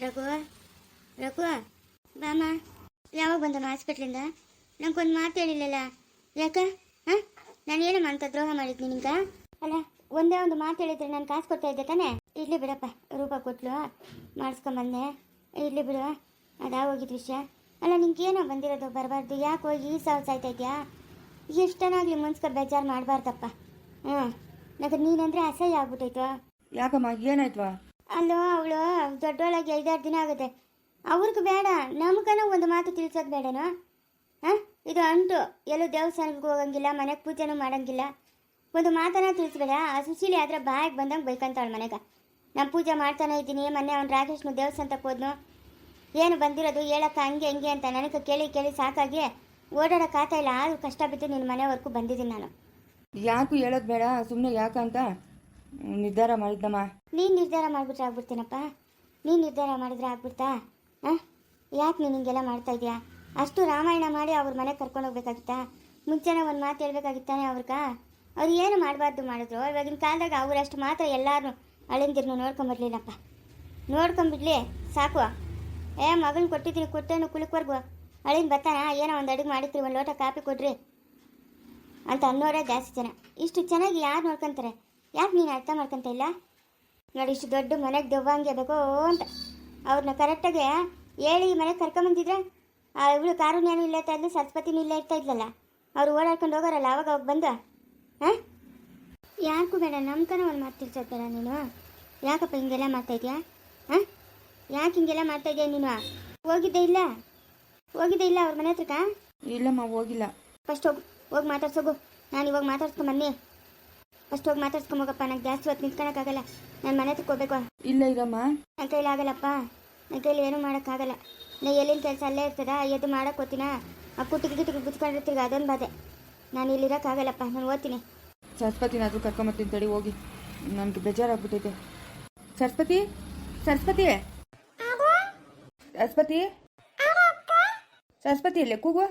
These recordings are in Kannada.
ರಘು ರಘು ಬಾಮ ಯಾವಾಗ ಬಂದಮ್ಮ ಹಾಸ್ಪಿಟ್ಲಿಂದ ನಂಗೊಂದು ಮಾತು ಹೇಳಿಲ್ಲಲ್ಲ ಯಾಕ ಹಾಂ ನಾನು ಏನಮ್ಮ ಅಂತ ದ್ರೋಹ ಮಾಡಿದ್ನಿ ನಿಂಗೆ ಅಲ್ಲ ಒಂದೇ ಒಂದು ಮಾತು ಹೇಳಿದ್ರೆ ನಾನು ಕಾಸು ಕೊಡ್ತಾ ಇದ್ದೆ ತಾನೇ ಇರಲಿ ಬಿಡಪ್ಪ ರೂಪ ಕೊಟ್ಲು ಮಾಡಿಸ್ಕೊಂಬಂದೆ ಇರಲಿ ಬಿಡು ಅದಾಗೋಗಿದ್ದ ವಿಷಯ ಅಲ್ಲ ನಿಂಗೇನೋ ಬಂದಿರೋದು ಬರಬಾರ್ದು ಯಾಕೆ ಹೋಗಿ ಈ ಸಾಯ್ತಾ ಇದೆಯಾ ಎಷ್ಟನಾಗಲಿ ಮುನ್ಸ್ಕೊ ಬೇಜಾರು ಮಾಡಬಾರ್ದಪ್ಪ ಹ್ಞೂ ನನಗೆ ನೀನಂದರೆ ಅಸಹ್ಯ ಆಗ್ಬಿಟ್ಟೈತು ಯಾಕಮ್ಮ ಏನಾಯ್ತವಾ ಅಲ್ಲೋ ಅವಳು ದೊಡ್ಡೊಳಗೆ 5-6 ದಿನ ಆಗುತ್ತೆ ಅವ್ರಿಗೆ ಬೇಡ ನಮ್ಗನ ಒಂದು ಮಾತು ತಿಳಿಸೋದು ಬೇಡನೋ ಹಾಂ ಇದು ಅಂಟು ಎಲ್ಲೂ ದೇವಸ್ಥಾನಕ್ಕೆ ಹೋಗಂಗಿಲ್ಲ ಮನೆಗೆ ಪೂಜೆನೂ ಮಾಡೋಂಗಿಲ್ಲ ಒಂದು ಮಾತನ್ನ ತಿಳಿಸ್ಬೇಡ ಆ ಸುಶೀಲಿ ಆದರೆ ಬಾಯಿಗೆ ಬಂದಂಗೆ ಬೈಕಂತಾಳು ಮನೆಗೆ ನಾನು ಪೂಜೆ ಮಾಡ್ತಾನೆ ಇದ್ದೀನಿ ಮೊನ್ನೆ ಅವ್ನು ರಾಕೇಶ್ನು ದೇವಸ್ಥಾನಕ್ಕೆ ಹೋದ್ನು ಏನು ಬಂದಿರೋದು ಹೇಳಕ್ಕ ಹಂಗೆ ಹಂಗೆ ಅಂತ ನನಗೆ ಕೇಳಿ ಕೇಳಿ ಸಾಕಾಗಿ ಓಡಾಡೋಕ್ಕಾಗ್ತಾ ಇಲ್ಲ ಆದರೂ ಕಷ್ಟ ಬಿದ್ದು ನಿನ್ನ ಮನೆವರೆಗೂ ಬಂದಿದ್ದೀನಿ ನಾನು ಯಾಕು ಹೇಳೋದು ಬೇಡ ಸುಮ್ಮನೆ ಯಾಕಂತ ನಿರ್ಧಾರ ಮಾಡಿದ್ದಮ್ಮ ನೀನು ನಿರ್ಧಾರ ಮಾಡಿಬಿಟ್ರೆ ಆಗ್ಬಿಡ್ತೀನಪ್ಪ ನೀನು ನಿರ್ಧಾರ ಮಾಡಿದ್ರೆ ಆಗ್ಬಿಡ್ತಾ ಹಾಂ ಯಾಕೆ ನೀನು ಹಿಂಗೆಲ್ಲ ಮಾಡ್ತಾ ಇದೆಯಾ ಅಷ್ಟು ರಾಮಾಯಣ ಮಾಡಿ ಅವ್ರ ಮನೆಗೆ ಕರ್ಕೊಂಡು ಹೋಗ್ಬೇಕಾಗಿತ್ತಾ ಮುಂಚೆನೇ ಒಂದು ಮಾತು ಹೇಳ್ಬೇಕಾಗಿತ್ತಾನೆ ಅವ್ರು ಏನು ಮಾಡಬಾರ್ದು ಮಾಡಿದ್ರು ಇವಾಗಿನ ಕಾಲದಾಗ ಅವರಷ್ಟು ಮಾತ್ರ ಎಲ್ಲರೂ ಅಳಿಂದಿರ್ನು ನೋಡ್ಕೊಂಬರ್ಲಿಲ್ಲಪ್ಪ ನೋಡ್ಕೊಂಬಿಡ್ಲಿ ಸಾಕು ಮಗನ ಕೊಟ್ಟಿದ್ದೀನಿ ಕೊಟ್ಟೇನು ಕುಲಕ್ವರ್ಗು ಅಳಿಂದ ಬರ್ತಾನ ಏನೋ ಒಂದು ಅಡುಗೆ ಮಾಡಿದ್ರಿ ಒಂದು ಲೋಟ ಕಾಫಿ ಕೊಡ್ರಿ ಅಂತ ಅನ್ನೋರೇ ಜಾಸ್ತಿ ಜನ ಇಷ್ಟು ಚೆನ್ನಾಗಿ ಯಾರು ನೋಡ್ಕೊತಾರೆ ಯಾಕೆ ನೀನು ಅರ್ಥ ಮಾಡ್ಕೊತ ಇಲ್ಲ ನೋಡಿ ಇಷ್ಟು ದೊಡ್ಡ ಮನೆಗೆ ದೆವ್ವಂಗೆ ಬೇಕೋ ಅಂತ ಅವ್ರನ್ನ ಕರೆಕ್ಟಾಗಿ ಹೇಳಿ ಮನೆಗೆ ಕರ್ಕೊಂಬಂದಿದ್ರೆ ಇವಳು ಕಾರುಣ್ಯನೂ ಇಲ್ಲ ಇರ್ತಾ ಇದ್ಲು ಸರಸ್ವತಿನೂ ಇಲ್ಲ ಇರ್ತಾ ಇದ್ಲಲ್ಲ ಅವ್ರು ಓಡಾಡ್ಕೊಂಡು ಹೋಗೋರಲ್ಲ ಅವಾಗ ಬಂದು ಹಾಂ ಯಾಕೂ ಬೇಡ ನಮ್ಕನ ಒಂದು ಮಾತು ತಿಳ್ಸೋದು ಬೇಡ ನೀನು ಯಾಕಪ್ಪ ಹಿಂಗೆಲ್ಲ ಮಾಡ್ತಾಯಿದ್ಯಾ ಹಾಂ ಯಾಕೆ ಹಿಂಗೆಲ್ಲ ಮಾಡ್ತಾಯಿದ್ಯಾ ನೀನು ಹೋಗಿದ್ದೆ ಇಲ್ಲ ಅವ್ರ ಮನೆ ಹತ್ರಕ್ಕ ಇಲ್ಲಮ್ಮ ಹೋಗಿಲ್ಲ ಫಸ್ಟ್ ಹೋಗಿ ಮಾತಾಡ್ಸೋಗು ನಾನು ಇವಾಗ ಮಾತಾಡ್ಸ್ಕೊಂಬನ್ನಿ ಫಸ್ಟ್ ಹೋಗಿ ಮಾತಾಡ್ಸ್ಕೊಂಬೋಗಪ್ಪ ನಂಗೆ ಜಾಸ್ತಿ ಹೊತ್ತು ನಿಂತ್ಕೊಳಕ್ಕಾಗಲ್ಲ ನಾನು ಮನೆ ಹತ್ರಕ್ಕೆ ಹೋಗ್ಬೇಕು ಇಲ್ಲ ಇರಮ್ಮ ನನ್ನ ಕೈಲಿ ಆಗಲ್ಲಪ್ಪ ನನ್ನ ಕೈಲಿ ಏನೂ ಮಾಡೋಕ್ಕಾಗಲ್ಲ ನಾ ಎಲ್ಲಿನ ಕೆಲಸ ಅಲ್ಲೇ ಇರ್ತದ ಎದ್ದು ಮಾಡೋಕೆ ಹೋಗ್ತೀನ ಆ ಕುಟ್ಟಿಗೆ ಗುಚ್ಕೊಂಡಿರ್ತೀಗ ಅದೊಂದು ಬಾಧೆ ನಾನು ಇಲ್ಲಿರೋಕ್ಕಾಗಲ್ಲಪ್ಪ ನಾನು ಓದ್ತೀನಿ ಸರಸ್ವತಿನಾದರೂ ಕರ್ಕೊಂಬರ್ತೀನಿ ತಡಿ ಹೋಗಿ ನನಗೆ ಬೇಜಾರಾಗ್ಬಿಟ್ಟೈತೆ ಸರಸ್ವತಿ ಸರಸ್ವತಿ ಸರಸ್ವತಿ ಸರಸ್ವತಿ ಇಲ್ಲೇ ಕೂಗು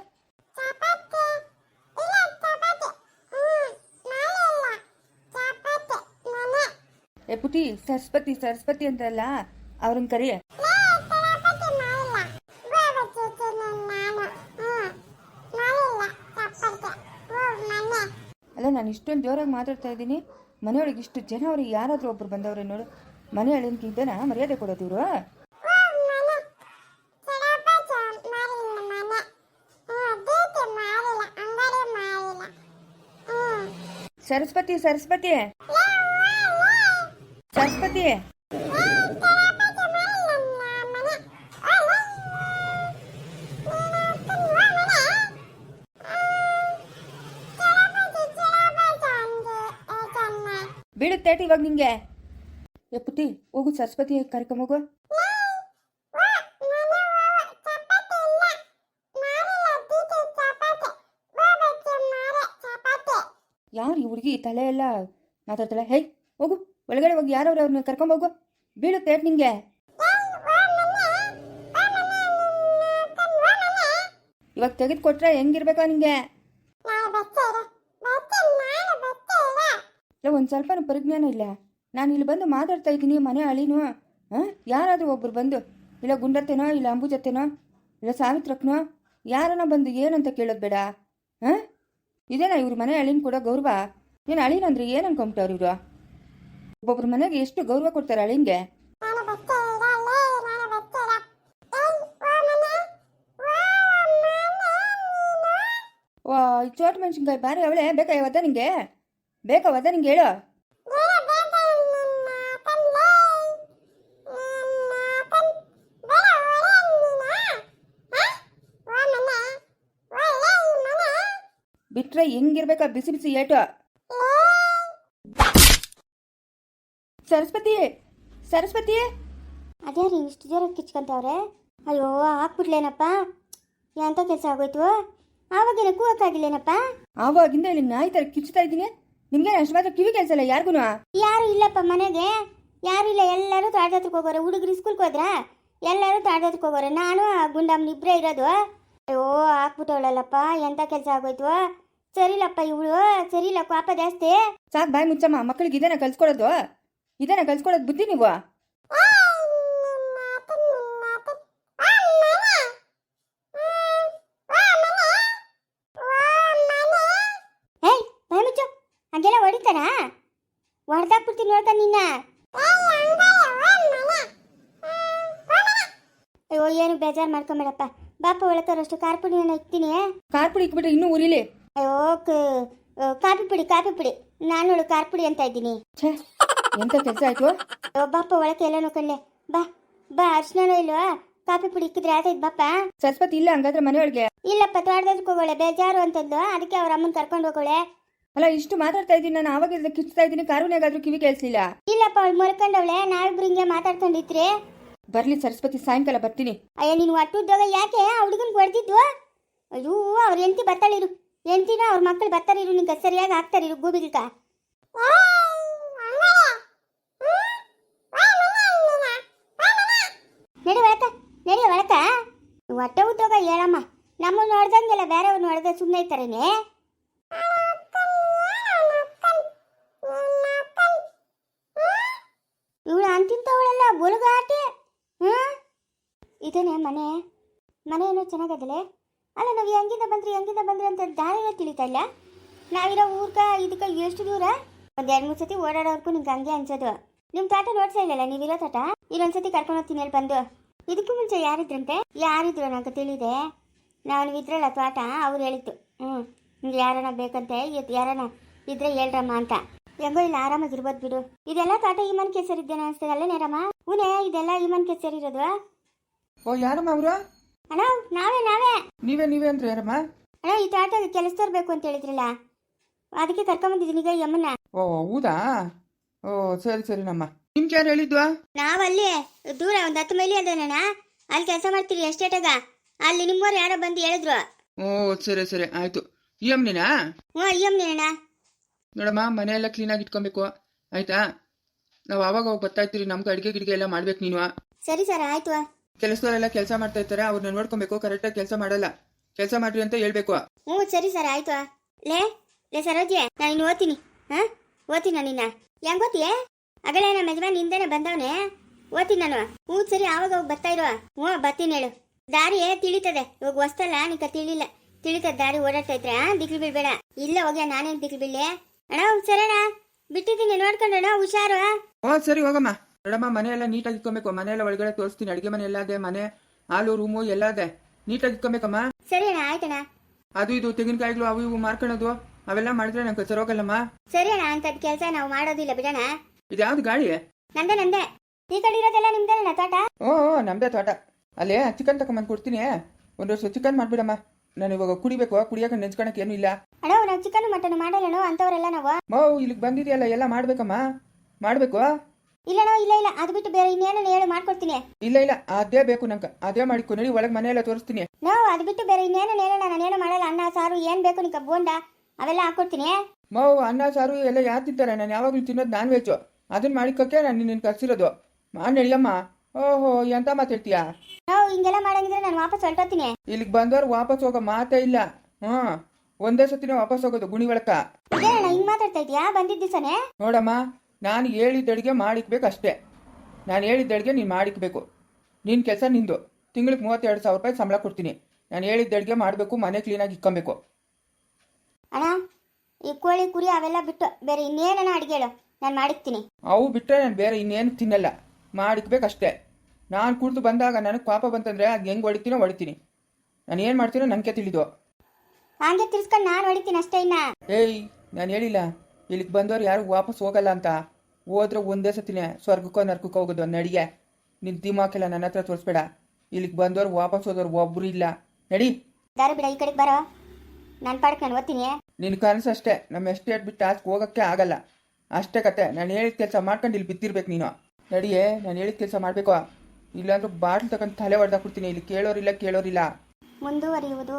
ಏ ಪುಟಿ ಸರಸ್ವತಿ ಅಂತಲ್ಲ ಅವ್ರನ್ನ ಕರಿ ಅಲ್ಲ ನಾನು ಇಷ್ಟೊಂದು ಜೋರಾಗಿ ಮಾತಾಡ್ತಾ ಇದ್ದೀನಿ ಮನೆಯೊಳಗೆ ಇಷ್ಟು ಜನ ಅವ್ರಿಗೆ ಯಾರಾದರೂ ಒಬ್ರು ಬಂದವ್ರೆ ನೋಡು ಮನೆ ಅಳಿನ್ಕಿಂತನ ಮರ್ಯಾದೆ ಕೊಡೋದು ಇವರು ಸರಸ್ವತಿ ಸರಸ್ವತಿ ಸರಸ್ವತಿ ಬೀಳುತ್ತೇಟಿ ಇವಾಗ ನಿಂಗೆ ಏ ಪುಟಿ ಹೋಗು ಸರಸ್ವತಿ ಕರ್ಕೊಂಬೋಗು ಯಾರು ಈ ಹುಡುಗಿ ತಲೆ ಎಲ್ಲ ಮಾತಾಡ್ತಾಳೆ ಹೇ ಹೋಗು ಒಳಗಡೆ ಹೋಗಿ ಯಾರವ್ರು ಅವ್ರನ್ನ ಕರ್ಕೊಂಬೋಗು ಬೀಳುತ್ತೆ ನಿಂಗೆ ಇವಾಗ ತೆಗೆದು ಕೊಟ್ರೆ ಹೆಂಗಿರ್ಬೇಕಾ ನಿಂಗೆ ಇಲ್ಲ ಒಂದು ಸ್ವಲ್ಪ ಪರಿಜ್ಞಾನ ಇಲ್ಲ ನಾನು ಇಲ್ಲಿ ಬಂದು ಮಾತಾಡ್ತಾ ಇದ್ದೀನಿ ಮನೆ ಅಳಿನೋ ಹಾಂ ಯಾರಾದರೂ ಒಬ್ರು ಬಂದು ಇಲ್ಲ ಗುಂಡತ್ತೆನೋ ಇಲ್ಲ ಅಂಬುಜತ್ತೆನೋ ಇಲ್ಲ ಸಾವಿತ್ರಕ್ಕನೋ ಯಾರನ್ನ ಬಂದು ಏನಂತ ಕೇಳೋದು ಬೇಡ ಹಾಂ ಇದೇನಾ ಇವ್ರ ಮನೆ ಅಳಿನ ಕೊಡೋ ಗೌರವ ಏನು ಅಳಿನಂದ್ರೆ ಏನು ಅನ್ಕೊಂಬಿಟ್ಟವ್ರು ಇವರು ಒಬ್ಬೊಬ್ರ ಮನೆಗೆ ಎಷ್ಟು ಗೌರವ ಕೊಡ್ತಾರೆ ಅಳಿನ್ಗೆ ವಾ ಈ ಚೋಟ್ ಮೆಣಸಿನ್ಕಾಯಿ ಬಾರಿ ಅವಳೆ ಬೇಕಾವದ ನಿಂಗೆ ಹೇಳು ಬಿಟ್ರೆ ಹೆಂಗಿರ್ಬೇಕಾ ಬಿಸಿ ಬಿಸಿ ಏಟು ಸರಸ್ವತಿ ಅದೇ ರೀ ಇಷ್ಟು ಜೋರ ಕಿಚ್ಕೊಂತವ್ರೆ ಅಯ್ಯೋ ಹಾಕ್ಬಿಡ್ಲೇನಪ್ಪ ಎಂಥ ಕೆಲಸ ಆಗೋಯ್ತು ಆವಾಗೇನ ಕೂಗಕ್ಕಾಗಿಲ್ಲೇನಪ್ಪ ಆವಾಗಿಂದ ಇಲ್ಲಿ ನಾಯಿ ಥರ ಕಿಚ್ತಾ ಇದ್ದೀನಿ ನಿಮ್ಗೆ ಅಷ್ಟು ಮಾತ್ರ ಕಿವಿ ಕೆಲಸ ಇಲ್ಲ ಯಾರಿಗೂ ಯಾರು ಇಲ್ಲಪ್ಪ ಮನೆಗೆ ಯಾರು ಇಲ್ಲ ಎಲ್ಲರೂ ತಾಡ್ದತ್ರಕ್ಕೆ ಹೋಗೋರೆ ಹುಡುಗರು ಸ್ಕೂಲ್ಗೆ ಹೋದ್ರ ಎಲ್ಲರೂ ತಾಡ್ದತ್ರಕ್ಕೆ ಹೋಗೋರೆ ನಾನು ಗುಂಡಮ್ಮನ ಇಬ್ಬರೇ ಇರೋದು ಅಯ್ಯೋ ಹಾಕ್ಬಿಟ್ಟವಳಲ್ಲಪ್ಪ ಎಂಥ ಕೆಲಸ ಆಗೋಯ್ತು ಸರಿಲಪ್ಪ ಇವಳು ಸರಿಲ್ಲ ಪಾಪ ಜಾಸ್ತಿ ಸಾಕು ಬಾಯ್ ಮುಚ್ಚಮ್ಮ ಮಕ್ಕಳಿಗೆ ಇದನ್ನ ಕಲ್ಸ್ಕೊಡೋದು ಬುದ್ಧಿ ನೀವು ನೋಡ್ತೀನಿ ನೋಡ್ತಾನೆ ನಿನ್ನ. ಅಯ್ಯೋ ಏನು ಬೇಜಾರು ಮಾಡ್ಕೊಂಬೇಡಪ್ಪ. ಬಾಪ ಒಳತರಷ್ಟು ಖಾರ ಪುಡಿನ ಇಕ್ತೀನಿ. ಖಾರ ಪುಡಿ ಇಕ್ಬಿಟ್ರೆ ಇನ್ನೂ ಉರಿಲಿ. ಅಯ್ಯೋ ಕಾಫಿ ಪುಡಿ ನಾನು ನೋಡು ಖಾರ ಪುಡಿ ಅಂತ ಇದ್ದೀನಿ. ಛೇ ಎಂತ ಕೆಲಸ ಆಯ್ತು. ಅಯ್ಯೋ ಬಾಪ ಒಳಕ್ಕೆ ಎಲ್ಲ ನೋಡ್ಕೊಂಡೆ. ಬಾ ಬಾ ಅರ್ಶಿನೋ ಇಲ್ವಾ? ಕಾಫಿ ಪುಡಿ ಇಕ್ಕಿದ್ರೆ ಆಯ್ತಾಯ್ತು ಬಾಪ. ಸರಸ್ವತಿ ಇಲ್ಲ ಹಂಗಾದ್ರೆ ಮನೆಯೊಳಗೆ? ಇಲ್ಲಪ್ಪ ತೋಟದಕ್ಕೆ ಹೋಗೋಳೆ ಬೇಜಾರು ಅಂತಂದು, ಅದಕ್ಕೆ ಅವ್ರ ಅಮ್ಮನ ಕರ್ಕೊಂಡು ಹೋಗೋಳೆ. ಅಲ್ಲ ಇಷ್ಟು ಮಾತಾಡ್ತಾ ಇದ್ದೀನಿ ನಾನು, ಆವಾಗ ಕಿಚ್ತಾ ಇದ್ದೀನಿ, ಕಾರುಣ್ಯಾಗಾದ್ರೂ ಕಿವಿ ಕೇಳಿಸ್ಲಿಲ್ಲ. ಇಲ್ಲಪ್ಪ ಅವಳು ಮಲ್ಕೊಂಡವಳೆ, ನಾವಿಬ್ರು ಹಿಂಗೆ ಮಾತಾಡ್ಕೊಂಡಿದ್ರಿ. ಬರ್ಲಿ ಸರಸ್ವತಿ, ಸಾಯಂಕಾಲ ಬರ್ತೀನಿ. ಅಯ್ಯೋ ನೀನು ಒಟ್ಟುದ್ದಾಗ ಯಾಕೆ ಆ ಹುಡುಗನ್ ಹೊಡೆದಿದ್ದು? ಅಯ್ಯೋ ಅವ್ರ ಹೆಂಡತಿ ಬತ್ತಾಳಿರು, ಹೆಂಡತಿನ ಅವ್ರ ಮಕ್ಕಳು ಬತ್ತಾರಿರು, ನಿಂಗೆ ಸರಿಯಾಗಿ ಹಾಕ್ತಾರಿರು ಗೂಬಿಗಿಲ್ಕ. ನಡಿ ಒಳಕ, ನಡಿ ಒಳಕ. ಹೊಟ್ಟೆ ಉದ್ದೋಗ ಹೇಳಮ್ಮ. ನಮ್ಮನ್ನು ನೋಡ್ದಂಗೆಲ್ಲ ಬೇರೆಯವ್ರು ನೋಡಿದ್ರೆ ಸುಮ್ಮನೆ ಇರ್ತಾರೇನೆ. ಇವಳು ಅಂತಿಂತವಳೆಲ್ಲ ಬುಲಗಾಟೆ. ಇದೇನೆ ಮನೆ ಏನೋ ಚೆನ್ನಾಗದಲೆ. ಅಲ್ಲ ನಾವು ಹೆಂಗಿಂದ ಬಂದ್ರಿ ಅಂತ ದಾರಿನೇ ತಿಳಿತಾ ಇಲ್ಲ. ನಾವಿರೋ ಊರ್ಗ ಇದಕ್ಕೆ ಎಷ್ಟು ದೂರ? ಒಂದು 2-3 ಸತಿ ಓಡಾಡೋರ್ಗೂ ನಿಂಗೆ ಹಂಗೆ ಅನ್ಸೋದು. ನಿಮ್ಮ ತಾಟ ನೋಡ್ತಾ ಇಲ್ಲಲ್ಲ ನೀವಿರೋ ತಾಟ. ಇನ್ನೊಂದ್ಸತಿ ಕರ್ಕೊಂಡು ಹೋಗ್ತೀನಿ ಹೇಳಿ ಬಂದು. ಇದಕ್ಕೂ ಮುಂಚೆ ಯಾರಿದ್ರಂತೆ? ಯಾರಿದ್ರು ನಂಗೆ ತಿಳಿದೆ. ನಾವು ಇದ್ರಲ್ಲ ತೋಟ, ಅವ್ರು ಹೇಳಿತ್ತು. ನಿಮ್ಗೆ ಯಾರನ ಬೇಕಂತೆ, ಯಾರನ ಇದ್ರೆ ಹೇಳ್ರಮ್ಮ ಅಂತ. ಹೆಂಗೋ ಇಲ್ಲ ಆರಾಮಾಗಿರ್ಬೋದು ಬಿಡು. ಇದೆಲ್ಲ ತೋಟ ಈ ಮನ್ಕೆ ಸೇರಿದ್ದೇನೆ ಅನ್ಸ್ತದೆ ಅಲ್ಲೇ ನೇರಮ್ಮ? ಹೂನೇ ಇದೆಲ್ಲ ಈ ಮನ್ಕೆ ಸೇರಿರೋದು. ಓ ಯಾರಮ್ಮ ಅವರು? ಅಣ್ಣ ನಾವೇ ನೀವೇ ಅಂದ್ರೆ ಯಾರಮ್ಮ? ಅಣ್ಣ ಈ ತೋಟಕ್ಕೆ ಕೆಲಸದವ್ರು ಬೇಕು ಅಂತ ಹೇಳಿದ್ರಲ್ಲ, ಅದಕ್ಕೆ ಕರ್ಕೊಂಬಂದಿದ್ದೀನಿ ಈಗ ಈ ಅಮ್ಮನ್ನ. ಓ ಹೌದಾ? ಓ ಸರಿ ನಮ್ಮ. ನಿಮ್ಗೆ ಯಾರು ಹೇಳಿದ್ವಾ? ನಾವಲ್ಲಿ ದೂರ ಒಂದು 10 ಮೈಲಿ ಅದೇನಣ್ಣ, ಅಲ್ಲಿ ಕೆಲಸ ಮಾಡ್ತೀರಿ ಎಸ್ಟೇಟಾಗ. ಅಲ್ಲಿ ನಿಮ್ಮವ್ರು ಯಾರೋ ಬಂದು ಹೇಳಿದ್ರು. ಓ ಸರಿ ಆಯ್ತು. ಈ ಅಮ್ಮನೇನಾ? ಹ್ಞೂ ಈ ಅಮ್ಮನೇನಣ್ಣ. ನೋಡಮ್ಮ, ಮನೆಯೆಲ್ಲ ಕ್ಲೀನಾಗಿ ಇಟ್ಕೊಬೇಕು ಆಯ್ತಾ? ನಾವು ಆವಾಗ ಹೋಗಿ ಬರ್ತಾ ಇರ್ತೀರಿ, ನಮ್ಗೆ ಅಡುಗೆ ಎಲ್ಲ ಮಾಡ್ಬೇಕು ನೀನು. ಸರಿ ಸರ್ ಆಯ್ತು. ಕೆಲಸದವರೆಲ್ಲ ಕೆಲಸ ಮಾಡ್ತಾ ಇರ್ತಾರೆ, ಅವ್ರನ್ನ ನೋಡ್ಕೊಬೇಕು, ಕರೆಕ್ಟಾಗಿ ಕೆಲಸ ಮಾಡಲ್ಲ. ಕೆಲಸ ಮಾಡ್ರಿ ಅಂತ ಹೇಳ್ಬೇಕು. ಹ್ಞೂ ಸರಿ ಸರ್ ಆಯ್ತು. ಲೇ ಸರೋಜಿ, ನಾನು ಇನ್ನು ಓದ್ತೀನಿ. ಓದ್ತೀನಿ ನಿನ್ನ. ಹೆಂಗ್ ಓದ್ತೀಯ? ಅಗಲೇ ನಮ್ಮ ಯಜಮಾನ್ ಹಿಂದೆನೆ ಬಂದವನೆ, ಓದ್ತೀನಿ ನಾನು. ಹ್ಞೂ ಸರಿ ಆವಾಗ ಹೋಗಿ ಬರ್ತಾ ಇರುವ. ಹ್ಞೂ ಬರ್ತೀನಿ ಹೇಳು. ದಾರಿ ತಿಳಿತದೆ ಇವಾಗ, ಹೊಸ್ತಲ್ಲ ನಿಂಕ ತಿಳಿತದ ದಾರಿ ಓಡಾಡ್ತಾ ಇದ್ರೆ ದಿಕ್ಲು ಬೀಳ್ಬೇಡ. ಇಲ್ಲ ಹೋಗ್ಯ, ನಾನೇನು ದಿಕ್ಲು ಬೀಳ್ಳೆ ಅಣ್ಣ. ಸರಣ್ಣ ಬಿಟ್ಟಿದ್ದೀನಿ, ನೋಡ್ಕೊಂಡಣ್ಣ ಹುಷಾರು. ಓ ಸರಿ ಹೋಗಮ್ಮ. ನೋಡಮ್ಮ, ಮನೆಯೆಲ್ಲ ನೀಟಾಗಿ ಇಟ್ಕೊಬೇಕು. ಮನೆಯೆಲ್ಲ ಒಳಗಡೆ ತೋರಿಸ್ತೀನಿ, ಅಡುಗೆ ಮನೆ ಎಲ್ಲ ಅದೇ, ಮನೆ ಹಾಲು ರೂಮು ಎಲ್ಲ ಅದೇ, ನೀಟಾಗಿ ಇಟ್ಕೊಬೇಕಮ್ಮ. ಸರಿ ಅಣ್ಣ ಆಯ್ತಣ್ಣ. ಅದು ಇದು ತೆಂಗಿನಕಾಯಿಗಳು ಅವು ಇವು ಮಾರ್ಕೊಳ್ಳೋದು ಅವೆಲ್ಲ ಮಾಡಿದ್ರೆ ನಂಗೆ ಸರೋಗಲ್ಲಮ್ಮ. ಸರಿ ಅಣ್ಣ, ಅಂಥದ್ದು ಕೆಲಸ ನಾವು ಮಾಡೋದಿಲ್ಲ ಬಿಡೋಣ. ಇದ್ಯಾವ್ದು ಗಾಡಿ? ನಂದೇ. ಈ ಕಡೆ ಇರೋದೆಲ್ಲ ನಿಮ್ದೇನ ತೋಟ? ಓ ನಮ್ದೇ ತೋಟ. ಅಲ್ಲೇ ಚಿಕನ್ ತಗೊಂಬಂದು ಕೊಡ್ತೀನಿ, ಒಂದು ವರ್ಷ ಚಿಕನ್ ಮಾಡ್ಬಿಡಮ್ಮ. ನಾನು ಇವಾಗ ಕುಡಿಬೇಕು, ಕುಡಿಯೋಕೆ ನೆಂಚ್ಕೊಳಕ್ಕೆ ಏನು ಇಲ್ಲ. ಅಣ್ಣ ನಾವು ಚಿಕನ್ ಮಟನ್ ಮಾಡಲ್ಲಣ್ಣ ಅಂತವ್ರೆಲ್ಲ ನಾವು. ಇಲ್ಲಿಗೆ ಬಂದಿದೆಯಲ್ಲ, ಎಲ್ಲ ಮಾಡ್ಬೇಕಮ್ಮ, ಮಾಡ್ಬೇಕು. ಇಲ್ಲಣ್ಣ ಇಲ್ಲ, ಅದು ಬಿಟ್ಟು ಬೇರೆ ಇನ್ನೇನು ಹೇಳು ಮಾಡ್ಕೊಡ್ತೀನಿ. ಇಲ್ಲ ಅದೇ ಬೇಕು ನಂಗೆ, ಅದೇ ಮಾಡಿಕೊ. ನಡಿ ಒಳಗೆ ಮನೆಯೆಲ್ಲ ತೋರಿಸ್ತೀನಿ. ನಾವು ಅದು ಬಿಟ್ಟು ಬೇರೆ ಇನ್ನೇನು ಹೇಳೋಣ, ನಾನೇನು ಮಾಡಲ್ಲ. ಅನ್ನ ಸಾರು ಏನು ಬೇಕು ನಿಂಗೆ, ಬೋಂಡ ಅವೆಲ್ಲ ಹಾಕೊಡ್ತೀನಿ. ಅನ್ನ ಸಾರು ಎಲ್ಲ ಯಾರು ತಿಂತಾರೆ? ನಾನು ಯಾವಾಗಲೂ ತಿನ್ನೋದು ನಾನ್ ವೆಜ್ಜು. ಅದನ್ನ ಮಾಡಿಕೊಕ್ಕೆ ನಾನು ನಿನ್ನ ಕರ್ಸಿರೋದು. ನಡಿಯಮ್ಮ. ಓಹೋ ಎಂತ ಮಾತಾಡ್ತೀಯಾ? ನಾವು ಹಿಂಗೆಲ್ಲ ಮಾಡಂಗಿದ್ರೆ ನಾನು ವಾಪಸ್ ಹೊರಟೋತೀನಿ. ಇಲ್ಲಿಗೆ ಬಂದವ್ರು ವಾಪಸ್ ಹೋಗೋ ಮಾತೇ ಇಲ್ಲ. ಒಂದೇ ಸತಿನೇ ವಾಪಸ್ ಹೋಗೋದು ಗುಣಿ ಒಳಕ. ಇದೇನಣ್ಣ ಹಿಂಗ್ ಮಾತಾಡ್ತಾ ಇದೀಯಾ? ಬಂದಿದ್ದ ದಿವಸನೇ ನೋಡಮ್ಮ, ನಾನು ಹೇಳಿದ ಅಡುಗೆ ಮಾಡಿಕ್ಬೇಕು ಅಷ್ಟೇ. ನಾನು ಹೇಳಿದ ಅಡುಗೆ ನೀನು ಮಾಡಿಕ್ಬೇಕು. ನಿನ್ನ ಕೆಲಸ ನಿಂದು. ತಿಂಗಳಿಗೆ 32,000 ರೂಪಾಯಿ ಸಂಬಳ ಕೊಡ್ತೀನಿ. ನಾನು ಹೇಳಿದ ಅಡುಗೆ ಮಾಡಬೇಕು, ಮನೆ ಕ್ಲೀನಾಗಿ ಇಕ್ಕೊಬೇಕು. ಅಣ್ಣ ಈ ಕೋಳಿ ಕುರಿ ಅವೆಲ್ಲ ಬಿಟ್ಟು ಬೇರೆ ಇನ್ನೇನಣ್ಣ ಅಡುಗೆ ಹೇಳು, ನಾನು ಮಾಡಿಕ್ತೀನಿ. ಅವು ಬಿಟ್ಟರೆ ನಾನು ಬೇರೆ ಇನ್ನೇನು ತಿನ್ನಲ್ಲ, ಮಾಡಿಕ್ಬೇಕಷ್ಟೇ. ನಾನು ಕುಡಿದು ಬಂದಾಗ ನನಗೆ ಪಾಪ ಬಂತಂದರೆ ಅದು ಹೆಂಗೆ ಹೊಡಿತೀನಿ. ನಾನು ಏನು ಮಾಡ್ತೀನೋ ನನಗೆ ತಿಳಿದು. ಹಂಗೆ ತಿರ್ಸ್ಕೊಂಡು ನಾನು ಹೊಡಿತೀನಿ ಅಷ್ಟೇ. ಇನ್ನ ನಾನು ಹೇಳಿಲ್ಲ ಇಲ್ಲಿಗೆ ಬಂದವ್ರು ಯಾರು ವಾಪಸ್ ಹೋಗಲ್ಲ ಅಂತ. ಹೋದ್ರೆ ಒಂದೇ ಸತಿನೇ ಸ್ವರ್ಗಕ್ಕೋ ನರ್ಕಕ್ಕೋ ಹೋಗೋದು. ನಡಿಗೆ, ನಿನ್ನ ದಿಮಾಕೆಲ್ಲ ನನ್ನ ಹತ್ರ ತೋರಿಸ್ಬೇಡ. ಇಲ್ಲಿಗೆ ಬಂದವ್ರು ವಾಪಸ್ ಹೋದವ್ರು ಒಬ್ಬರು ಇಲ್ಲ. ನಡಿ ದಾರಿ ಬಿಡ, ಈ ಕಡೆಗೆ ಬರೋ. ನಾನು ಪಾಡಕ್ಕೆ ನಾನು ಓದ್ತೀನಿ. ನಿನ್ನ ಕನಸು ಅಷ್ಟೇ, ನಮ್ಮ ಎಸ್ಟೇಟ್ ಬಿಟ್ಟು ಆಚೆ ಹೋಗೋಕ್ಕೆ ಆಗಲ್ಲ. ಅಷ್ಟೇ ಕತೆ. ನಾನು ಹೇಳಿದ ಕೆಲಸ ಮಾಡ್ಕೊಂಡು ಇಲ್ಲಿ ಬಿದ್ದಿರ್ಬೇಕು ನೀನು. ನಡಿಯೇ, ನಾನು ಹೇಳಿದ ಕೆಲಸ ಮಾಡಬೇಕು. ಇಲ್ಲಾಂದ್ರೆ ಬಾಟ್ಲು ತಗೊಂಡು ತಲೆ ಹೊಡೆದಾಕ್ಬಿಡ್ತೀನಿ. ಇಲ್ಲಿ ಕೇಳೋರಿಲ್ಲ. ಮುಂದುವರಿಯುವುದು